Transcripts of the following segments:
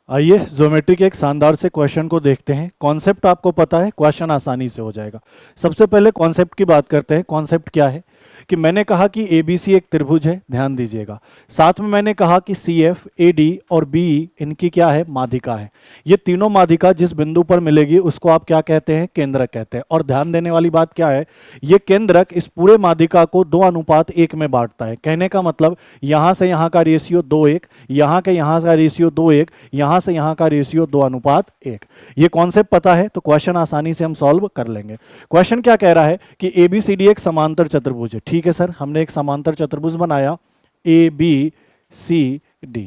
आइए ज्योमेट्री के एक शानदार से क्वेश्चन को देखते हैं। कॉन्सेप्ट आपको पता है, क्वेश्चन आसानी से हो जाएगा। सबसे पहले कॉन्सेप्ट की बात करते हैं। कॉन्सेप्ट क्या है कि मैंने कहा कि ABC एक त्रिभुज है, ध्यान दीजिएगा। साथ में मैंने कहा कि CF, AD और BE इनकी क्या है, माध्यिका है। ये तीनों माध्यिका जिस बिंदु पर मिलेगी उसको आप क्या कहते हैं, केंद्रक कहते हैं। और ध्यान देने वाली बात क्या है, ये केंद्रक इस पूरे माध्यिका को 2:1 में बांटता है। कहने का मतलब यहां से यहां का रेशियो 2:1, यहां के यहां का रेशियो 2:1, यहां से यहां का रेशियो 2:1। ये कॉन्सेप्ट पता है तो क्वेश्चन आसानी से हम सॉल्व कर लेंगे। क्वेश्चन क्या कह रहा है कि ABCD एक समांतर चतुर्भुज है। ठीक है सर, हमने एक समांतर चतुर्भुज बनाया ABCD।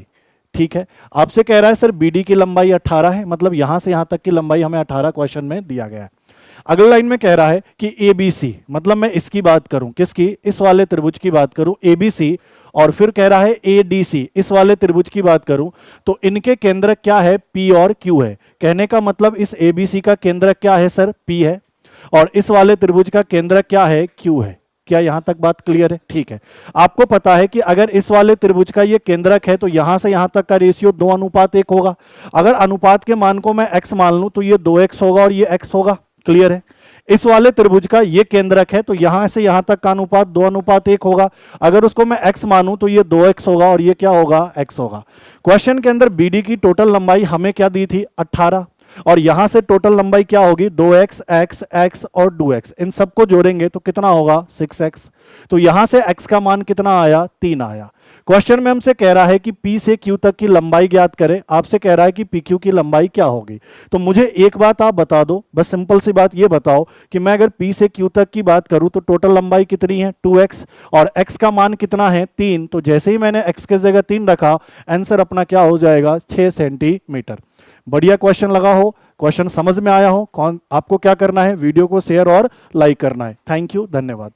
ठीक है, आपसे कह रहा है सर BD की लंबाई 18 है, मतलब यहां से यहां तक की लंबाई हमें 18 क्वेश्चन में दिया गया है। अगली लाइन में कह रहा है कि ABC, मतलब मैं इसकी बात करूं, किसकी, इस वाले त्रिभुज की बात करूं ABC, और फिर कह रहा है ADC, इस वाले त्रिभुज की बात करूं, तो इनके केंद्रक क्या है, P और Q है। कहने का मतलब इस ABC का केंद्रक क्या है सर, P है, और इस वाले त्रिभुज का केंद्रक क्या है, Q है। क्या यहां तक बात क्लियर है? ठीक है, आपको पता है कि अगर इस वाले त्रिभुज का ये केंद्रक है तो यहां से यहां तक का रेशियो 2:1 होगा। अगर अनुपात के मान को मैं x मान लूं तो ये 2x होगा और ये x होगा। क्लियर है? इस वाले त्रिभुज का ये केंद्रक है तो यहां से यहां तक का अनुपात 2:1 होगा। अगर उसको मैं x मानूं तो ये 2x होगा और ये क्या होगा, x होगा। क्वेश्चन के अंदर BD की टोटल लंबाई हमें क्या दी थी, 18, और यहां से टोटल लंबाई क्या होगी, 2x, x, x और 2x। इन सबको जोड़ेंगे तो कितना होगा, 6x। तो यहां से x का मान कितना आया, 3 आया। क्वेश्चन में हमसे कह रहा है कि P से Q तक की लंबाई ज्ञात करें। आपसे कह रहा है कि PQ की लंबाई क्या होगी। तो मुझे एक बात आप बता दो, बस सिंपल सी बात ये बताओ कि मैं अगर P से Q तक की बात करूं तो टोटल लंबाई कितनी है, 2x, और x का मान कितना है, 3। तो जैसे ही मैंने x के जगह 3 रखा, आंसर अपना क्या हो जाएगा, 6 सेंटीमीटर। बढ़िया क्वेश्चन लगा हो, क्वेश्चन समझ में आया हो, आपको क्या करना है, वीडियो को शेयर और लाइक करना है। थैंक यू, धन्यवाद।